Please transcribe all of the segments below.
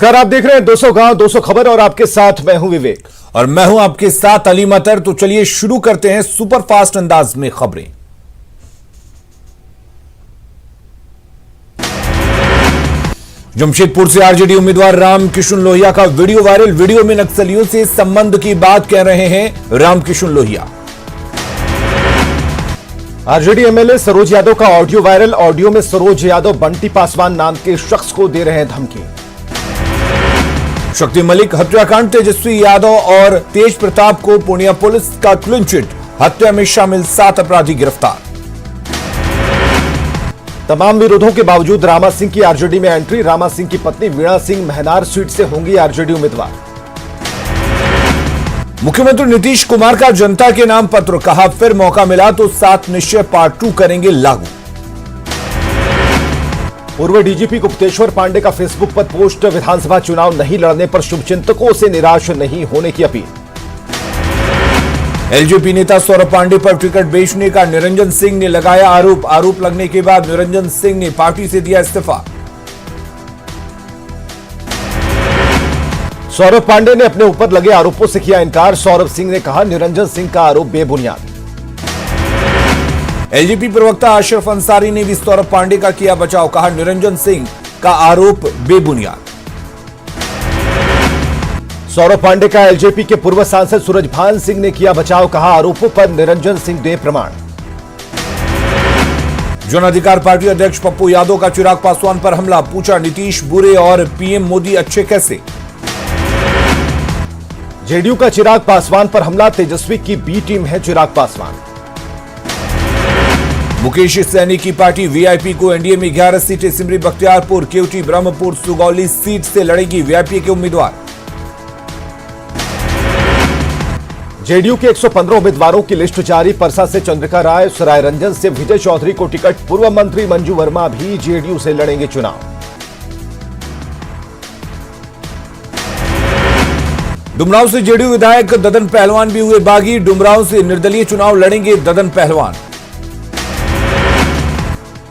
नमस्कार, आप देख रहे हैं 200 गांव 200 खबर और आपके साथ मैं हूं विवेक और मैं हूं आपके साथ अली मतर। तो चलिए शुरू करते हैं सुपर फास्ट अंदाज में खबरें। जमशेदपुर से आरजेडी उम्मीदवार रामकिशन लोहिया का वीडियो वायरल। वीडियो में नक्सलियों से संबंध की बात कह रहे हैं रामकिशन लोहिया। आरजेडी एमएलए सरोज यादव का ऑडियो वायरल। ऑडियो में सरोज यादव बंटी पासवान नाम के शख्स को दे रहे हैं धमकी। शक्ति मलिक हत्याकांड, तेजस्वी यादव और तेज प्रताप को पूर्णिया पुलिस का क्लीन चिट। हत्या में शामिल 7 अपराधी गिरफ्तार। तमाम विरोधों के बावजूद रामा सिंह की आरजेडी में एंट्री। रामा सिंह की पत्नी वीणा सिंह महनार सीट से होंगी आरजेडी उम्मीदवार। मुख्यमंत्री नीतीश कुमार का जनता के नाम पत्र, कहा फिर मौका मिला तो 7 निश्चय पार्ट 2 करेंगे लागू। पूर्व डीजीपी गुप्तेश्वर पांडे का फेसबुक पर पोस्ट, विधानसभा चुनाव नहीं लड़ने पर शुभचिंतकों से निराश नहीं होने की अपील। एलजेपी नेता सौरभ पांडे पर टिकट बेचने का निरंजन सिंह ने लगाया आरोप। आरोप लगने के बाद निरंजन सिंह ने पार्टी से दिया इस्तीफा। सौरभ पांडे ने अपने ऊपर लगे आरोपों से किया इनकार। सौरभ सिंह ने कहा निरंजन सिंह का आरोप बेबुनियाद। एलजेपी प्रवक्ता अशरफ अंसारी ने भी सौरभ पांडे का किया बचाव, कहा निरंजन सिंह का आरोप बेबुनियाद। सौरभ पांडे का एलजेपी के पूर्व सांसद सूरजभान सिंह ने किया बचाव, कहा आरोपों पर निरंजन सिंह दे प्रमाण। जन अधिकार पार्टी अध्यक्ष पप्पू यादव का चिराग पासवान पर हमला, पूछा नीतीश बुरे और पीएम मोदी अच्छे कैसे। जेडीयू का चिराग पासवान पर हमला, तेजस्वी की बी टीम है चिराग पासवान। मुकेश सैनी की पार्टी वीआईपी को एनडीए में 11 सीटें। सिमरी बख्तियारपुर, केवटी, ब्रह्मपुर, सुगौली सीट से लड़ेगी वीआईपी के उम्मीदवार। जेडीयू के 115 उम्मीदवारों की लिस्ट जारी। परसा से चंद्रिका राय, सरायरंजन से विजय चौधरी को टिकट। पूर्व मंत्री मंजू वर्मा भी जेडीयू से लड़ेंगे चुनाव। डुमरांव से जेडीयू विधायक ददन पहलवान भी हुए बागी। डुमरांव से निर्दलीय चुनाव लड़ेंगे ददन पहलवान।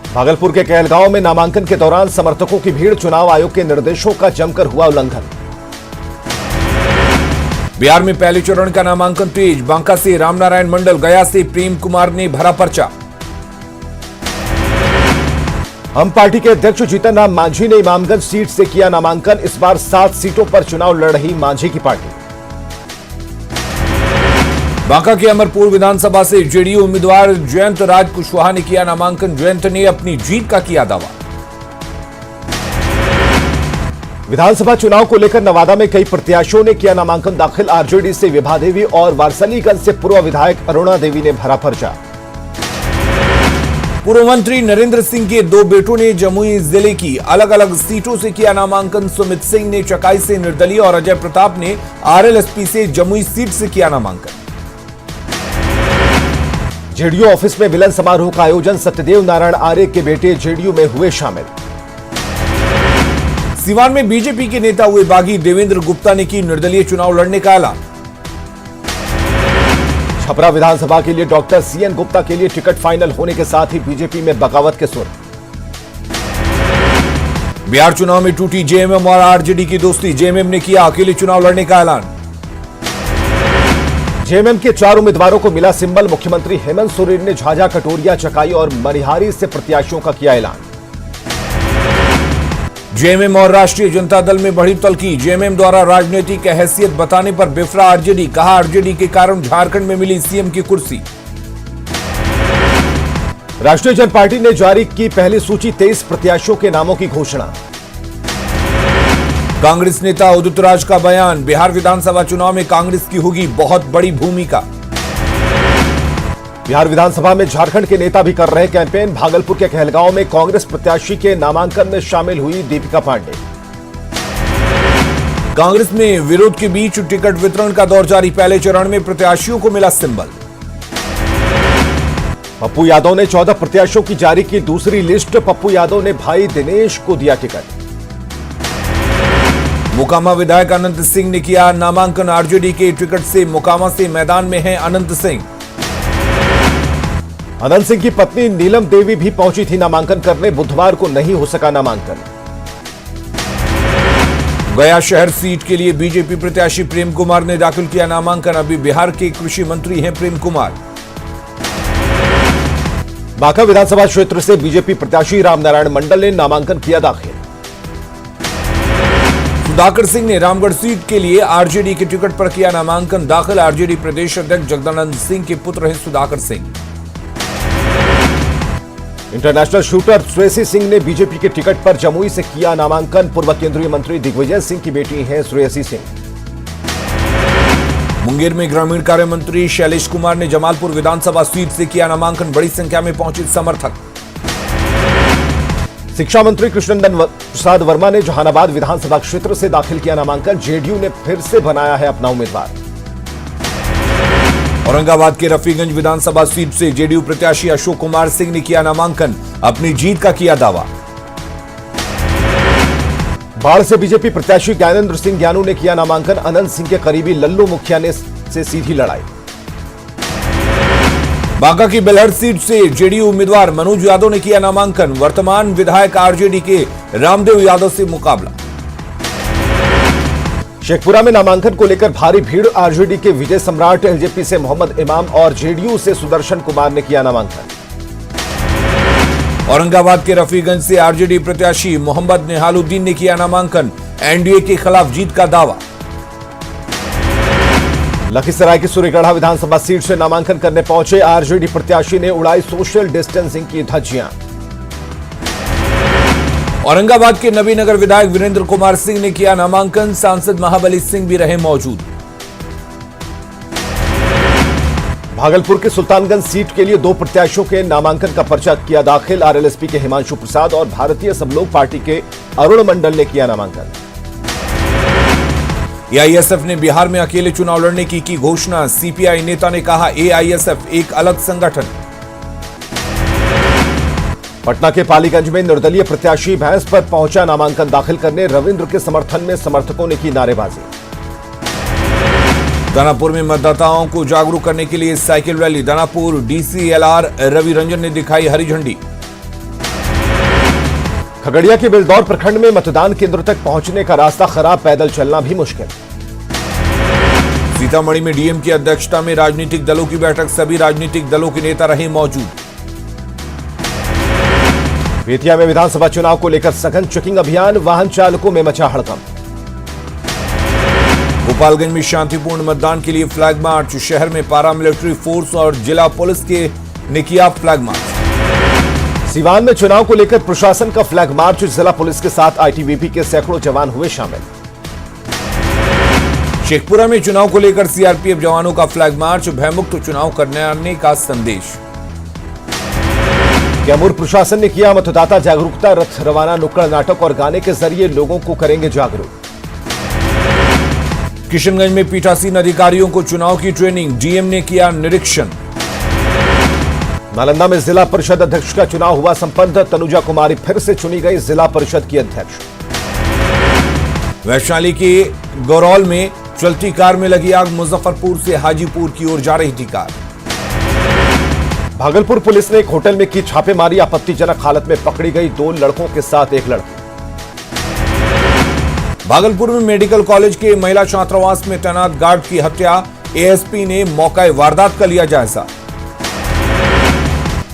भागलपुर के कहलगांव में नामांकन के दौरान समर्थकों की भीड़। चुनाव आयोग के निर्देशों का जमकर हुआ उल्लंघन। बिहार में पहले चरण का नामांकन तेज। बांका से रामनारायण मंडल, गया से प्रेम कुमार ने भरा पर्चा। हम पार्टी के अध्यक्ष जीतन राम मांझी ने इमामगंज सीट से किया नामांकन। इस बार 7 सीटों पर चुनाव लड़ रही मांझी की पार्टी। बांका के अमरपुर विधानसभा से जेडीयू उम्मीदवार जयंत राज कुशवाहा ने किया नामांकन। जयंत ने अपनी जीत का किया दावा। विधानसभा चुनाव को लेकर नवादा में कई प्रत्याशियों ने किया नामांकन दाखिल। आरजेडी से विभा देवी और वारसलीगंज से पूर्व विधायक अरुणा देवी ने भरा पर्चा। पूर्व मंत्री नरेंद्र सिंह के 2 बेटों ने जमुई जिले की अलग अलग सीटों से किया नामांकन। सुमित सिंह ने चकाई से निर्दलीय और अजय प्रताप ने आरएलएसपी से जमुई सीट से किया नामांकन। जेडीयू ऑफिस में मिलन समारोह का आयोजन। सत्यदेव नारायण आर्य के बेटे जेडीयू में हुए शामिल। सीवान में बीजेपी के नेता हुए बागी। देवेंद्र गुप्ता ने की निर्दलीय चुनाव लड़ने का ऐलान। छपरा विधानसभा के लिए डॉक्टर सीएन गुप्ता के लिए टिकट फाइनल होने के साथ ही बीजेपी में बगावत के सुर। बिहार चुनाव में टूटी जेएमएम और आरजेडी की दोस्ती। जेएमएम ने किया अकेले चुनाव लड़ने का ऐलान। जेएमएम के 4 उम्मीदवारों को मिला सिंबल। मुख्यमंत्री हेमंत सोरेन ने झाझा, कटोरिया, चकाई और मनिहारी से प्रत्याशियों का किया ऐलान। जेएमएम और राष्ट्रीय जनता दल में बढ़ी तल्खी। जेएमएम द्वारा राजनीतिक हैसियत बताने पर बिफरा आरजेडी। कहा आरजेडी के कारण झारखंड में मिली सीएम की कुर्सी। राष्ट्रीय जनता पार्टी ने जारी की पहली सूची। 23 प्रत्याशियों के नामों की घोषणा। कांग्रेस नेता उदित राज का बयान। बिहार विधानसभा चुनाव में कांग्रेस की होगी बहुत बड़ी भूमिका। बिहार विधानसभा में झारखंड के नेता भी कर रहे कैंपेन। भागलपुर के कहलगांव में कांग्रेस प्रत्याशी के नामांकन में शामिल हुई दीपिका पांडे। कांग्रेस में विरोध के बीच टिकट वितरण का दौर जारी। पहले चरण में प्रत्याशियों को मिला सिंबल। पप्पू यादव ने 14 प्रत्याशियों की जारी की दूसरी लिस्ट। पप्पू यादव ने भाई दिनेश को दिया टिकट। मोकामा विधायक अनंत सिंह ने किया नामांकन। आरजेडी के टिकट से मोकामा से मैदान में हैं अनंत सिंह। अनंत सिंह की पत्नी नीलम देवी भी पहुंची थी नामांकन करने। बुधवार को नहीं हो सका नामांकन। गया शहर सीट के लिए बीजेपी प्रत्याशी प्रेम कुमार ने दाखिल किया नामांकन। अभी बिहार के कृषि मंत्री हैं प्रेम कुमार। बांका विधानसभा क्षेत्र से बीजेपी प्रत्याशी रामनारायण मंडल ने नामांकन किया दाखिल। सुधाकर सिंह ने रामगढ़ सीट के लिए आरजेडी के टिकट पर किया नामांकन दाखिल। आरजेडी प्रदेश अध्यक्ष जगदानंद सिंह के पुत्र हैं सुधाकर सिंह। इंटरनेशनल शूटर श्रेयसी सिंह ने बीजेपी के टिकट पर जमुई से किया नामांकन। पूर्व केंद्रीय मंत्री दिग्विजय सिंह की बेटी हैं श्रेयसी सिंह। मुंगेर में ग्रामीण कार्य मंत्री शैलेश कुमार ने जमालपुर विधानसभा सीट से किया नामांकन। बड़ी संख्या में पहुंचे समर्थक। शिक्षा मंत्री कृष्णनंदन प्रसाद वर्मा ने जहानाबाद विधानसभा क्षेत्र से दाखिल किया नामांकन। जेडीयू ने फिर से बनाया है अपना उम्मीदवार। औरंगाबाद के रफीगंज विधानसभा सीट से जेडीयू प्रत्याशी अशोक कुमार सिंह ने किया नामांकन। अपनी जीत का किया दावा। बाढ़ से बीजेपी प्रत्याशी ज्ञानेंद्र सिंह ज्ञानू ने किया नामांकन। अनंत सिंह के करीबी लल्लू मुखिया ने से सीधी लड़ाई। बांका की बेलहर सीट से जेडीयू उम्मीदवार मनोज यादव ने किया नामांकन। वर्तमान विधायक आरजेडी के रामदेव यादव से मुकाबला। शेखपुरा में नामांकन को लेकर भारी भीड़। आरजेडी के विजय सम्राट, एलजेपी से मोहम्मद इमाम और जेडीयू से सुदर्शन कुमार ने किया नामांकन। औरंगाबाद के रफीगंज से आरजेडी प्रत्याशी मोहम्मद निहालुद्दीन ने किया नामांकन। एनडीए के खिलाफ जीत का दावा। लखीसराय की सूर्यगढ़ा विधानसभा सीट से नामांकन करने पहुंचे आरजेडी प्रत्याशी ने उड़ाई सोशल डिस्टेंसिंग की धज्जियां। औरंगाबाद के नबीनगर विधायक वीरेंद्र कुमार सिंह ने किया नामांकन। सांसद महाबली सिंह भी रहे मौजूद। भागलपुर के सुल्तानगंज सीट के लिए 2 प्रत्याशियों के नामांकन का पर्चा किया दाखिल। आरएलएसपी के हिमांशु प्रसाद और भारतीय सब लोग पार्टी के अरुण मंडल ने किया नामांकन। एआईएसएफ ने बिहार में अकेले चुनाव लड़ने की घोषणा। सीपीआई नेता ने कहा एआईएसएफ एक अलग संगठन। पटना के पालीगंज में निर्दलीय प्रत्याशी भैंस पर पहुंचा नामांकन दाखिल करने। रविंद्र के समर्थन में समर्थकों ने की नारेबाजी। दानापुर में मतदाताओं को जागरूक करने के लिए cycle rally. Danapur DCLR Ravi Ranjan ने दिखाई हरी झंडी। खगड़िया के बिलदौर प्रखंड में मतदान केंद्र तक पहुंचने का रास्ता खराब, पैदल चलना भी मुश्किल। सीतामढ़ी में डीएम की अध्यक्षता में राजनीतिक दलों की बैठक। सभी राजनीतिक दलों के नेता रहे मौजूद। बेतिया में विधानसभा चुनाव को लेकर सघन चेकिंग अभियान। वाहन चालकों में मचा हड़कंप। गोपालगंज में शांतिपूर्ण मतदान के लिए फ्लैग मार्च। शहर में पैरामिलिट्री फोर्स और जिला पुलिस के ने किया फ्लैग मार्च। सीवान में चुनाव को लेकर प्रशासन का फ्लैग मार्च। जिला पुलिस के साथ आईटीबीपी के सैकड़ों जवान हुए शामिल। शेखपुरा में चुनाव को लेकर सीआरपीएफ जवानों का फ्लैग मार्च। भयमुक्त चुनाव करने का संदेश। कैमूर प्रशासन ने किया मतदाता जागरूकता रथ रवाना। नुक्कड़ नाटक और गाने के जरिए लोगों को करेंगे जागरूक। किशनगंज में पीठासीन अधिकारियों को चुनाव की ट्रेनिंग। डीएम ने किया निरीक्षण। नालंदा में जिला परिषद अध्यक्ष का चुनाव हुआ संपन्न। तनुजा कुमारी फिर से चुनी गई जिला परिषद की अध्यक्ष। वैशाली के गौरौल में चलती कार में लगी आग। मुजफ्फरपुर से हाजीपुर की ओर जा रही थी कार। भागलपुर पुलिस ने एक होटल में की छापेमारी। आपत्तिजनक हालत में पकड़ी गई 2 लड़कों के साथ एक लड़की। भागलपुर में मेडिकल कॉलेज के महिला छात्रावास में तैनात गार्ड की हत्या। एएसपी ने मौके वारदात का लिया जायजा।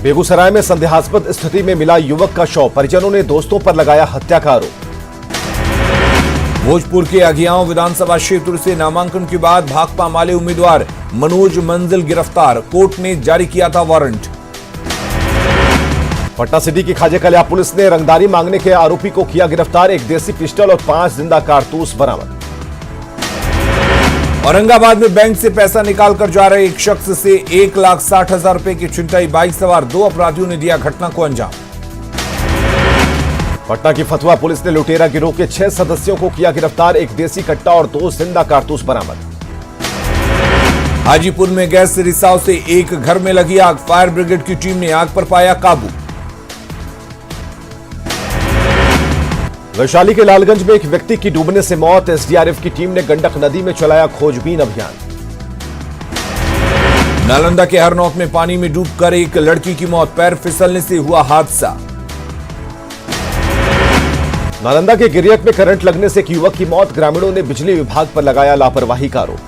बेगूसराय में संदेहास्पद स्थिति में मिला युवक का शव। परिजनों ने दोस्तों पर लगाया हत्या का आरोप। भोजपुर के अगियाओं विधानसभा क्षेत्र से नामांकन के बाद भाकपा माले उम्मीदवार मनोज मंजिल गिरफ्तार। कोर्ट ने जारी किया था वारंट। पटना सिटी की खाजे कल्या पुलिस ने रंगदारी मांगने के आरोपी को किया गिरफ्तार। एक देसी पिस्टल और 5 जिंदा कारतूस बरामद। औरंगाबाद में बैंक से पैसा निकालकर जा रहे एक शख्स से 1,60,000 रुपए की छिनताई। बाइक सवार 2 अपराधियों ने दिया घटना को अंजाम। पटना की फतुहा पुलिस ने लुटेरा गिरोह के 6 सदस्यों को किया गिरफ्तार। एक देसी कट्टा और 2 जिंदा कारतूस बरामद। हाजीपुर में गैस रिसाव से एक घर में लगी आग। फायर ब्रिगेड की टीम ने आग पर पाया काबू। वैशाली के लालगंज में एक व्यक्ति की डूबने से मौत। एसडीआरएफ की टीम ने गंडक नदी में चलाया खोजबीन अभियान। नालंदा के हरनौत में पानी में डूबकर एक लड़की की मौत। पैर फिसलने से हुआ हादसा। नालंदा के गिरियक में करंट लगने से एक युवक की मौत, ग्रामीणों ने बिजली विभाग पर लगाया लापरवाही का आरोप।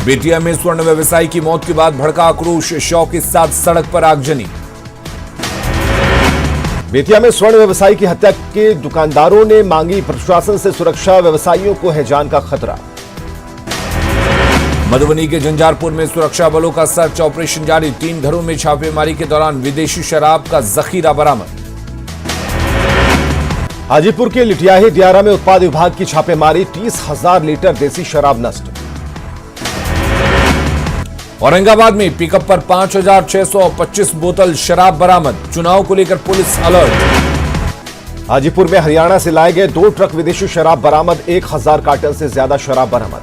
बेतिया में स्वर्ण व्यवसायी की मौत के बाद भड़का आक्रोश, शव के साथ सड़क पर आगजनी। बेतिया में स्वर्ण व्यवसायी की हत्या के दुकानदारों ने मांगी प्रशासन से सुरक्षा, व्यवसायियों को है जान का खतरा। मधुबनी के झंझारपुर में सुरक्षा बलों का सर्च ऑपरेशन जारी, 3 घरों में छापेमारी के दौरान विदेशी शराब का जखीरा बरामद। हाजीपुर के लिटियाही दियारा में उत्पाद विभाग की छापेमारी, 30,000 लीटर देसी शराब नष्ट। औरंगाबाद में पिकअप पर 5,625 बोतल शराब बरामद, चुनाव को लेकर पुलिस अलर्ट। हाजीपुर में हरियाणा से लाए गए 2 ट्रक विदेशी शराब बरामद, 1,000 कार्टन से ज्यादा शराब बरामद।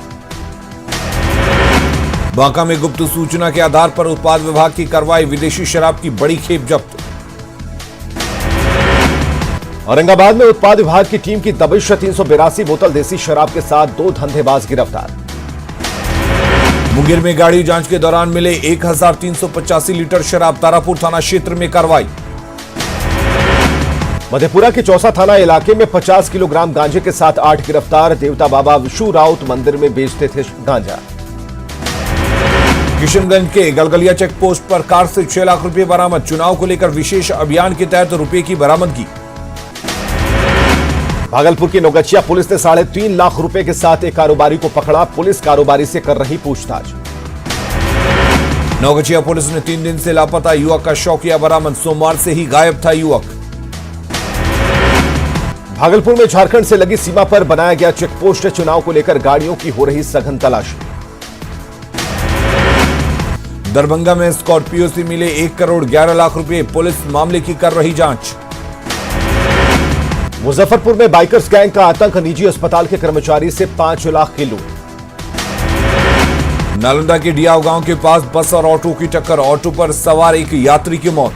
बांका में गुप्त सूचना के आधार पर उत्पाद विभाग की कार्रवाई, विदेशी शराब की बड़ी खेप जब्त। औरंगाबाद में उत्पाद विभाग की टीम की दबिश, 382 बोतल देसी शराब के साथ 2 धंधेबाज गिरफ्तार। मुंगेर में गाड़ी जांच के दौरान मिले 1,385 लीटर शराब, तारापुर थाना क्षेत्र में कार्रवाई। मधेपुरा के चौसा थाना इलाके में 50 किलोग्राम गांजे के साथ 8 गिरफ्तार, देवता बाबा विशु राउत मंदिर में बेचते थे गांजा। किशनगंज के गलगलिया चेक पोस्ट पर कार से 6 लाख रुपए बरामद, चुनाव को लेकर विशेष अभियान के तहत रुपए की बरामदगी। भागलपुर की नौगछिया पुलिस ने 3.5 लाख रुपए के साथ एक कारोबारी को पकड़ा, पुलिस कारोबारी से कर रही पूछताछ। नौगछिया पुलिस ने 3 दिन से लापता युवक का शव किया बरामद, सोमवार से ही गायब था युवक। भागलपुर में झारखंड से लगी सीमा पर बनाया गया चेक पोस्ट, चुनाव को लेकर गाड़ियों की हो रही सघन तलाशी। दरभंगा में स्कॉर्पियो से मिले 1 करोड़ 11 लाख रुपए, पुलिस मामले की कर रही जांच। मुजफ्फरपुर में बाइकर्स गैंग का आतंक, निजी अस्पताल के कर्मचारी से 5 लाख की लूट। नालंदा के डियाव गांव के पास बस और ऑटो की टक्कर, ऑटो पर सवार एक यात्री की मौत।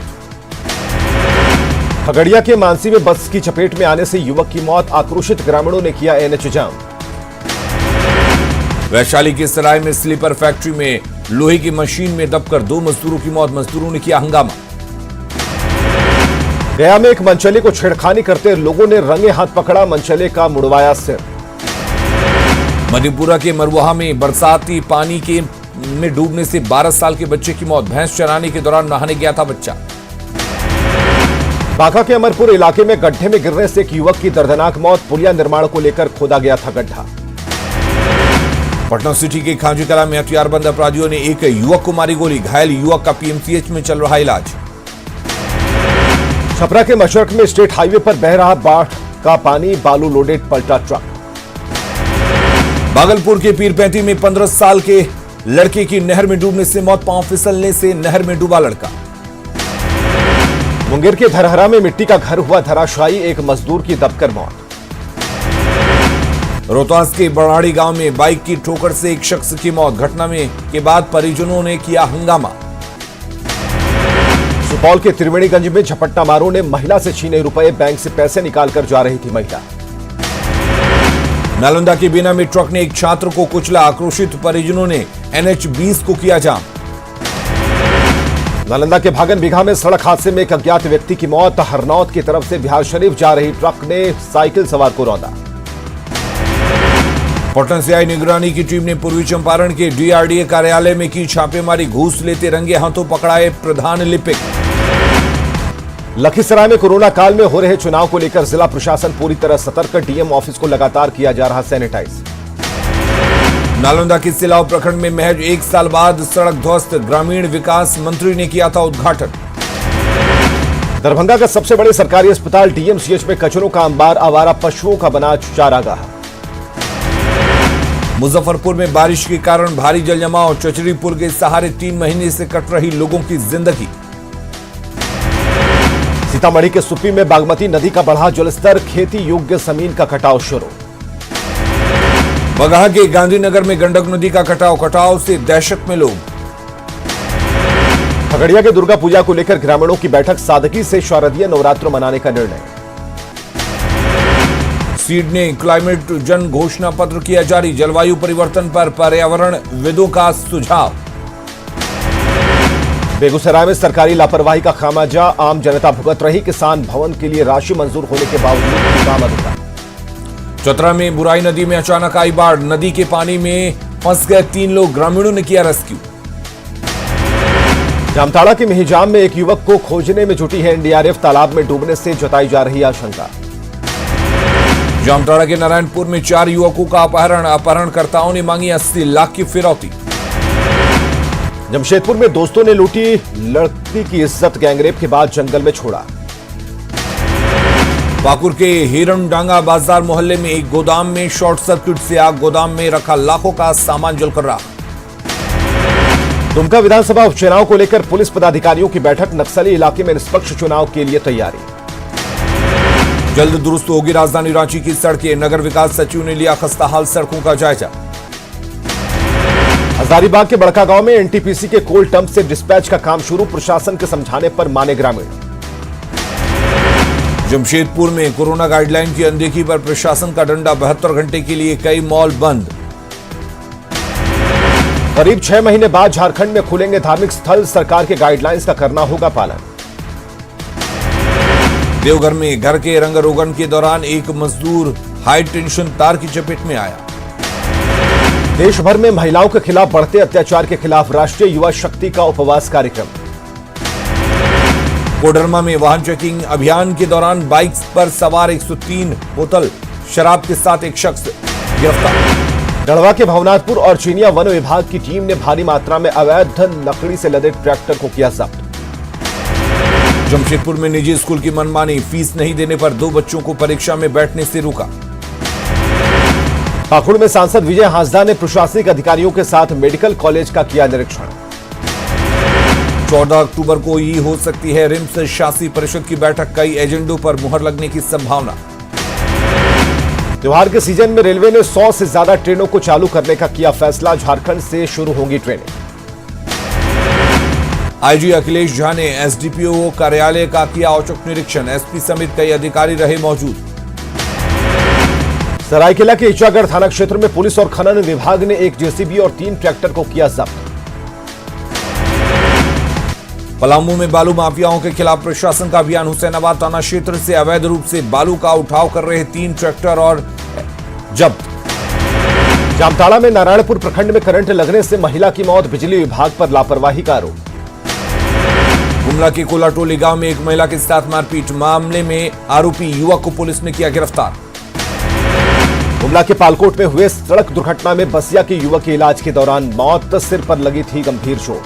खगड़िया के मानसी में बस की चपेट में आने से युवक की मौत, आक्रोशित ग्रामीणों ने किया एनएच जाम। वैशाली के सराय में स्लीपर फैक्ट्री में लोहे की मशीन में दबकर 2 मजदूरों की मौत, मजदूरों ने किया हंगामा। गया में एक मनचले को छेड़खानी करते लोगों ने रंगे हाथ पकड़ा, मनचले का मुड़वाया सिर। मधेपुरा के मरवाहा में बरसाती पानी के में डूबने से 12 साल के बच्चे की मौत, भैंस चराने के दौरान नहाने गया था बच्चा। बांका के अमरपुर इलाके में गड्ढे में गिरने से एक युवक की दर्दनाक मौत, पुलिया निर्माण को लेकर खोदा गया था गड्ढा। पटना सिटी के खांजी कला में हथियारबंद अपराधियों ने एक युवक को मारी गोली, घायल युवक का पीएमसीएच में चल रहा इलाज। छपरा के मशरक में स्टेट हाईवे पर बह रहा बाढ़ का पानी, बालू लोडेड पलटा ट्रक। भागलपुर के पीरपैंती में 15 साल के लड़के की नहर में डूबने से मौत, पांव फिसलने से नहर में डूबा लड़का। मुंगेर के धरहरा में मिट्टी का घर हुआ धराशायी, एक मजदूर की दबकर मौत। रोहतास के बड़ाड़ी गांव में बाइक की ठोकर से एक शख्स की मौत, घटना में के बाद परिजनों ने किया हंगामा। सुपौल के त्रिवेणीगंज में झपट्टा मारों ने महिला से छीने रुपए, बैंक से पैसे निकालकर जा रही थी महिला। नालंदा के बीना में ट्रक ने एक छात्र को कुचला, आक्रोशित परिजनों ने NH-20 को किया जाम। नालंदा के भागन बिघा में सड़क हादसे में एक अज्ञात व्यक्ति की मौत, हरनौत की तरफ से बिहार शरीफ जा रही ट्रक ने साइकिल सवार को रौंदा। पटना से आई निगरानी की टीम ने पूर्वी चंपारण के DRDA कार्यालय में की छापेमारी, घूस लेते रंगे हाथों पकड़ाए प्रधान लिपिक। लखीसराय में कोरोना काल में हो रहे चुनाव को लेकर जिला प्रशासन पूरी तरह सतर्क, डीएम ऑफिस को लगातार किया जा रहा सैनिटाइज। नालंदा के सिलाव प्रखंड में महज 1 साल बाद सड़क ध्वस्त, ग्रामीण विकास मंत्री ने किया था उद्घाटन। दरभंगा का सबसे बड़े सरकारी अस्पताल DMCH में कचरों का अंबार, आवारा पशुओं का बना चारागाह। मुजफ्फरपुर में बारिश के कारण भारी जल जमाव, चचरी पुल के सहारे 3 महीने से कट रही लोगों की जिंदगी। सीतामढ़ी के सुप्पी में बागमती नदी का बढ़ा जलस्तर, खेती योग्य जमीन का कटाव शुरू। बगहा के गांधीनगर में गंडक नदी का कटाव से दहशत में लोग। खगड़िया के दुर्गा पूजा को लेकर ग्रामीणों की बैठक, सादगी से शारदीय नवरात्र मनाने का निर्णय। सीड ने क्लाइमेट जन घोषणा पत्र किया जारी, जलवायु परिवर्तन पर पर्यावरण विदों का सुझाव। बेगूसराय में सरकारी लापरवाही का खामियाजा आम जनता भुगत रही। किसान भवन के लिए राशि मंजूर होने के बावजूद काम अधूरा। चतरा में बुराई नदी में अचानक आई बाढ़, नदी के पानी में फंस गए 3 लोग, ग्रामीणों ने किया रेस्क्यू। जामताड़ा के मिहिजाम में एक युवक को खोजने में जुटी है एनडीआरएफ, तालाब में डूबने से जताई जा रही आशंका। जामताड़ा के नारायणपुर में 4 युवकों का अपहरण, अपहरणकर्ताओं ने मांगी 80 लाख की फिरौती। जमशेदपुर में दोस्तों ने लूटी लड़की की इज्जत, गैंगरेप के बाद जंगल में छोड़ा। पाकुड़ के हिरणडांगा बाजार मोहल्ले में एक गोदाम में शॉर्ट सर्किट से आग, गोदाम में रखा लाखों का सामान जलकर राख। दुमका विधानसभा उपचुनाव को लेकर पुलिस पदाधिकारियों की बैठक, नक्सली इलाके में निष्पक्ष चुनाव के लिए तैयारी। जल्द दुरुस्त होगी राजधानी रांची की सड़कें, नगर विकास सचिव ने लिया खस्ताहाल सड़कों का जायजा। हजारीबाग के बड़का गांव में एनटीपीसी के कोल टंप से डिस्पैच का काम शुरू, प्रशासन के समझाने पर माने ग्रामीण। जमशेदपुर में कोरोना गाइडलाइन की अनदेखी पर प्रशासन का डंडा, 72 घंटे के लिए कई मॉल बंद। करीब 6 महीने बाद झारखंड में खुलेंगे धार्मिक स्थल, सरकार के गाइडलाइंस का करना होगा पालन। देवघर में घर के रंगरोगन के दौरान एक मजदूर हाई टेंशन तार की चपेट में आया। देश भर में महिलाओं के खिलाफ बढ़ते अत्याचार के खिलाफ राष्ट्रीय युवा शक्ति का उपवास कार्यक्रम। कोडरमा में वाहन चेकिंग अभियान के दौरान बाइक पर सवार 103 बोतल शराब के साथ एक शख्स गिरफ्तार। गढ़वा के भवनाथपुर और चिनिया वन विभाग की टीम ने भारी मात्रा में अवैध लकड़ी से लदे ट्रैक्टर को किया जब्त। जमशेदपुर में निजी स्कूल की मनमानी, फीस नहीं देने पर 2 बच्चों को परीक्षा में बैठने से रोका। पाकुड़ में सांसद विजय हांसदा ने प्रशासनिक अधिकारियों के साथ मेडिकल कॉलेज का किया निरीक्षण। 14 अक्टूबर को ही हो सकती है रिम्स शासी परिषद की बैठक, कई एजेंडों पर मुहर लगने की संभावना। त्योहार के सीजन में रेलवे ने 100 से ज्यादा ट्रेनों को चालू करने का किया फैसला, झारखंड से शुरू होंगी ट्रेनें। आईजी अखिलेश झा ने एसडीपीओ कार्यालय का किया औचक निरीक्षण, एसपी समेत कई अधिकारी रहे मौजूद। सरायकेला के इचागढ़ थाना क्षेत्र में पुलिस और खनन विभाग ने एक जेसीबी और 3 ट्रैक्टर को किया जब्त। पलामू में बालू माफियाओं के खिलाफ प्रशासन का अभियान, हुसैनाबाद थाना क्षेत्र से अवैध रूप से बालू का उठाव कर रहे 3 ट्रैक्टर और जब्त। जामताड़ा में नारायणपुर प्रखंड में करंट लगने से महिला की मौत, बिजली विभाग पर लापरवाही का आरोप। गुमला के कोलाटोली गांव में एक महिला के साथ मारपीट, मामले में आरोपी युवक को पुलिस ने किया गिरफ्तार। गुमला के पालकोट में हुए सड़क दुर्घटना में बसिया के युवक की इलाज के दौरान मौत, सिर पर लगी थी गंभीर चोट।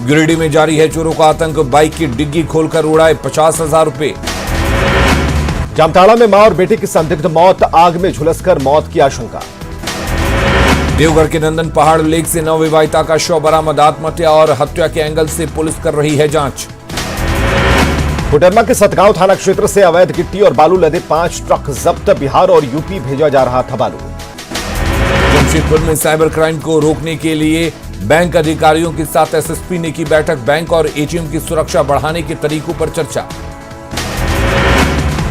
गिरिडीह में जारी है चोरों का आतंक, बाइक की डिग्गी खोलकर उड़ाए 50,000 रुपए। जामताड़ा में मां और बेटे की संदिग्ध मौत, आग में झुलसकर मौत की आशंका। देवघर के नंदन पहाड़ लेक से नवविवाहिता का शव बरामद, आत्महत्या और हत्या के एंगल से पुलिस कर रही है जांच। कोडरमा के सतगांव थाना क्षेत्र से अवैध गिट्टी और बालू लदे 5 ट्रक जब्त, बिहार और यूपी भेजा जा रहा था बालू। जमशेदपुर में साइबर क्राइम को रोकने के लिए बैंक अधिकारियों के साथ एसएसपी ने की बैठक, बैंक और एटीएम की सुरक्षा बढ़ाने के तरीकों पर चर्चा।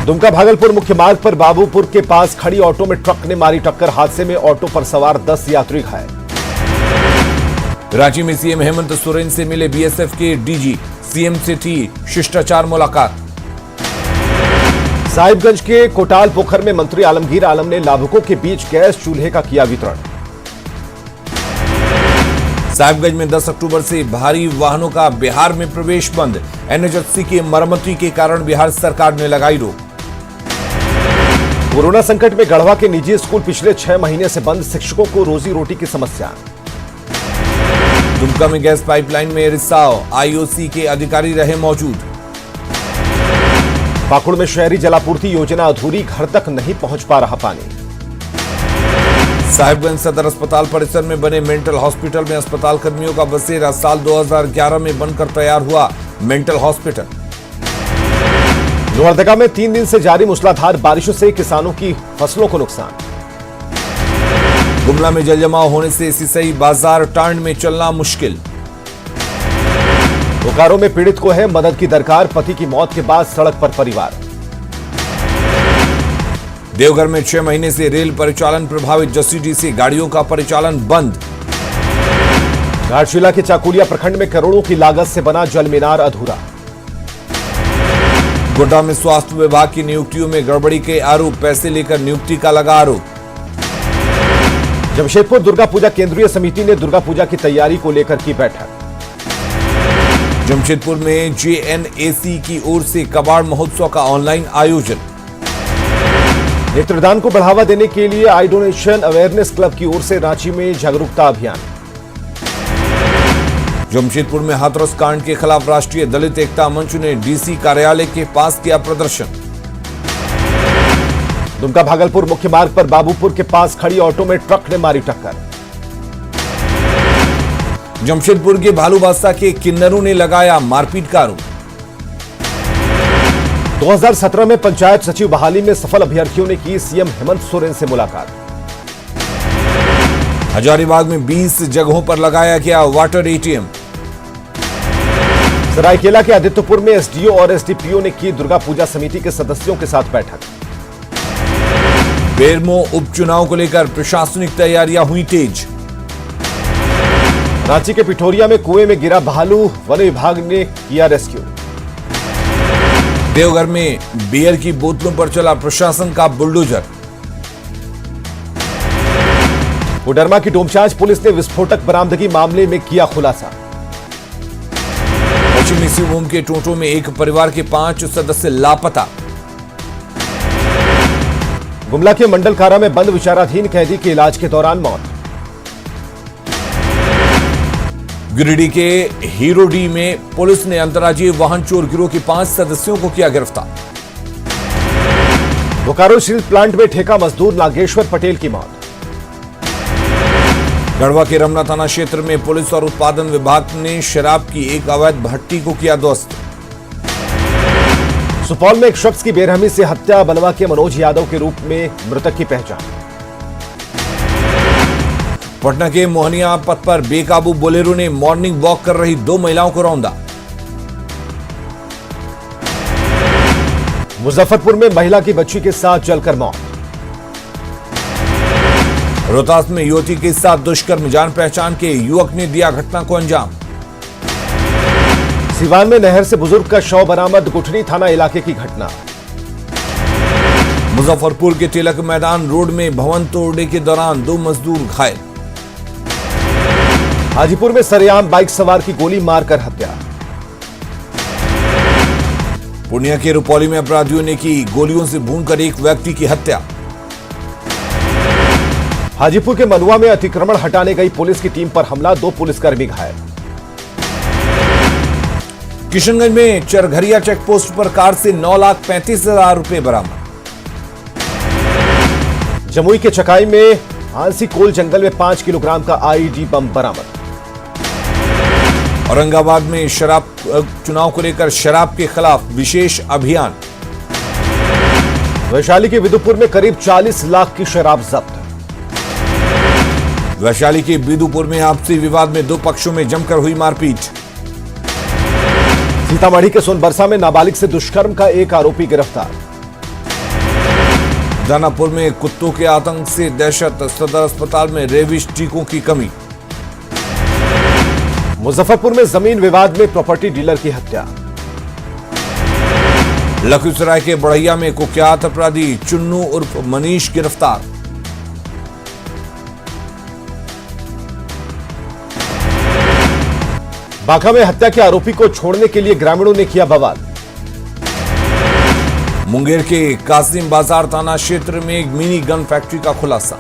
दुमका भागलपुर मुख्य मार्ग पर बाबूपुर के पास खड़ी ऑटो में ट्रक ने मारी टक्कर, हादसे में ऑटो पर सवार 10 यात्री घायल। रांची में सीएम हेमंत सोरेन से मिले बीएसएफ के डीजी, सीएम से थी शिष्टाचार मुलाकात। साहिबगंज के कोटाल पोखर में मंत्री आलमगीर आलम ने लाभुकों के बीच गैस चूल्हे का किया वितरण। साहिबगंज में 10 अक्टूबर से भारी वाहनों का बिहार में प्रवेश बंद, एनएचएससी की मरम्मती के कारण बिहार सरकार ने लगाई रोक। कोरोना संकट में गढ़वा के निजी स्कूल पिछले 6 महीने से बंद, शिक्षकों को रोजी रोटी की समस्या। दुमका में गैस पाइपलाइन में रिसाव, आईओसी के अधिकारी रहे मौजूद। पाकुड़ में शहरी जलापूर्ति योजना अधूरी, घर तक नहीं पहुंच पा रहा पानी। साहिबगंज सदर अस्पताल परिसर में बने मेंटल हॉस्पिटल में अस्पताल कर्मियों का बसेरा, साल 2011 में बनकर तैयार हुआ मेंटल हॉस्पिटल। लोहरदगा में 3 दिन से जारी मूसलाधार बारिशों से किसानों की फसलों को नुकसान। गुमला में जलजमाव होने से सिसई बाजार टांड में चलना मुश्किल। बोकारो में पीड़ित को है मदद की दरकार, पति की मौत के बाद सड़क पर परिवार। देवघर में 6 महीने से रेल परिचालन प्रभावित, जसीडीह से गाड़ियों का परिचालन बंद। घाटशिला के चाकुलिया प्रखंड में करोड़ों की लागत से बना जल मीनार अधूरा। गोड्डा में स्वास्थ्य विभाग की नियुक्तियों में गड़बड़ी के आरोप, पैसे लेकर नियुक्ति का लगा आरोप। जमशेदपुर दुर्गा पूजा केंद्रीय समिति ने दुर्गा पूजा की तैयारी को लेकर की बैठक। जमशेदपुर में JNAC की ओर से कबाड़ महोत्सव का ऑनलाइन आयोजन। नेत्रदान को बढ़ावा देने के लिए आई डोनेशन अवेयरनेस क्लब की ओर से रांची में जागरूकता अभियान। जमशेदपुर में हाथरस कांड के खिलाफ राष्ट्रीय दलित एकता मंच ने DC कार्यालय के पास किया प्रदर्शन। दुमका भागलपुर मुख्य मार्ग पर बाबूपुर के पास खड़ी ऑटो में ट्रक ने मारी टक्कर। जमशेदपुर के भालूबासा के किन्नरों ने लगाया मारपीट का आरोप। 2017 में पंचायत सचिव बहाली में सफल अभ्यर्थियों ने की सीएम हेमंत सोरेन से मुलाकात। हजारीबाग में 20 जगहों पर लगाया गया वाटर ATM। सरायकेला के आदित्यपुर में SDO और SDPO ने की दुर्गा पूजा समिति के सदस्यों के साथ बैठक। बेरमो उपचुनाव को लेकर प्रशासनिक तैयारियां हुई तेज। रांची के पिठोरिया में कुएं में गिरा भालू, वन विभाग ने किया रेस्क्यू। देवघर में बियर की बोतलों पर चला प्रशासन का बुलडोजर। कोडरमा की डोमचांच पुलिस ने विस्फोटक बरामदगी मामले में किया खुलासा। पश्चिमी सिंहभूम के टोटो में एक परिवार के 5 सदस्य लापता। गुमला के मंडल कारा में बंद विचाराधीन कैदी की इलाज के दौरान मौत। गिरिडीह के हीरोडी में पुलिस ने अंतर्राज्यीय वाहन चोर गिरोह के 5 सदस्यों को किया गिरफ्तार। बोकारो स्टील प्लांट में ठेका मजदूर नागेश्वर पटेल की मौत। गढ़वा के रमना थाना क्षेत्र में पुलिस और उत्पादन विभाग ने शराब की एक अवैध भट्टी को किया ध्वस्त। सुपौल में एक शख्स की बेरहमी से हत्या, बलवा के मनोज यादव के रूप में मृतक की पहचान। पटना के मोहनिया पथ पर बेकाबू बोलेरो ने मॉर्निंग वॉक कर रही 2 महिलाओं को रौंदा। मुजफ्फरपुर में महिला की बच्ची के साथ जलकर मौत। रोहतास में युवती के साथ दुष्कर्म, जान पहचान के युवक ने दिया घटना को अंजाम। सिवान में नहर से बुजुर्ग का शव बरामद, गुठनी थाना इलाके की घटना। मुजफ्फरपुर के तिलक मैदान रोड में भवन तोड़ने के दौरान 2 मजदूर घायल। हाजीपुर में सरेआम बाइक सवार की गोली मारकर हत्या। पूर्णिया के रुपौली में अपराधियों ने की गोलियों से भूनकर एक व्यक्ति की हत्या। हाजीपुर के मनुआ में अतिक्रमण हटाने गई पुलिस की टीम पर हमला, 2 पुलिसकर्मी घायल। किशनगंज में चरघरिया चेकपोस्ट पर कार से 9,35,000 रुपए बरामद। जमुई के चकाई में आंसी कोल जंगल में 5 किलोग्राम का IED बम बरामद। औरंगाबाद में शराब चुनाव को लेकर शराब के खिलाफ विशेष अभियान। वैशाली के विदुपुर में करीब 40 लाख की शराब जब्त। वैशाली के बिदुपुर में आपसी विवाद में 2 पक्षों में जमकर हुई मारपीट। सीतामढ़ी के सोनबरसा में नाबालिग से दुष्कर्म का एक आरोपी गिरफ्तार। दानापुर में कुत्तों के आतंक से दहशत, सदर अस्पताल में रेबीज टीकों की कमी। मुजफ्फरपुर में जमीन विवाद में प्रॉपर्टी डीलर की हत्या। लखीसराय के बढ़ैया में कुख्यात अपराधी चुन्नू उर्फ मनीष गिरफ्तार। बांका में हत्या के आरोपी को छोड़ने के लिए ग्रामीणों ने किया बवाल। मुंगेर के कासिम बाजार थाना क्षेत्र में एक मिनी गन फैक्ट्री का खुलासा।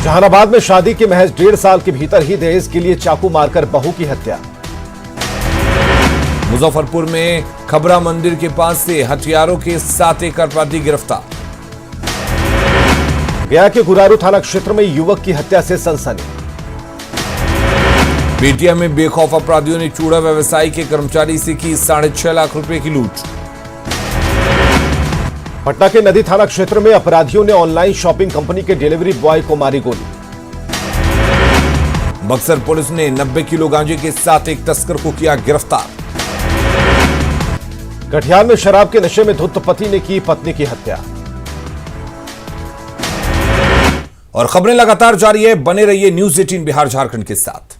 जहानाबाद में शादी के महज 1.5 साल के भीतर ही दहेज के लिए चाकू मारकर बहू की हत्या। मुजफ्फरपुर में खबरा मंदिर के पास से हथियारों के 7 एक अपराधी गिरफ्तार। गया के गुरारू थाना क्षेत्र में युवक की हत्या से सनसनी। बेटिया में बेखौफ अपराधियों ने चूड़ा व्यवसायी के कर्मचारी से की 6.5 लाख रुपए की लूट। पटना के नदी थाना क्षेत्र में अपराधियों ने ऑनलाइन शॉपिंग कंपनी के डिलीवरी बॉय को मारी गोली। बक्सर पुलिस ने 90 किलो गांजे के साथ एक तस्कर को किया गिरफ्तार। कटिहार में शराब के नशे में धुत पति ने की पत्नी की हत्या। और खबरें लगातार जारी है, बने रहिए न्यूज़ 18 बिहार झारखंड के साथ।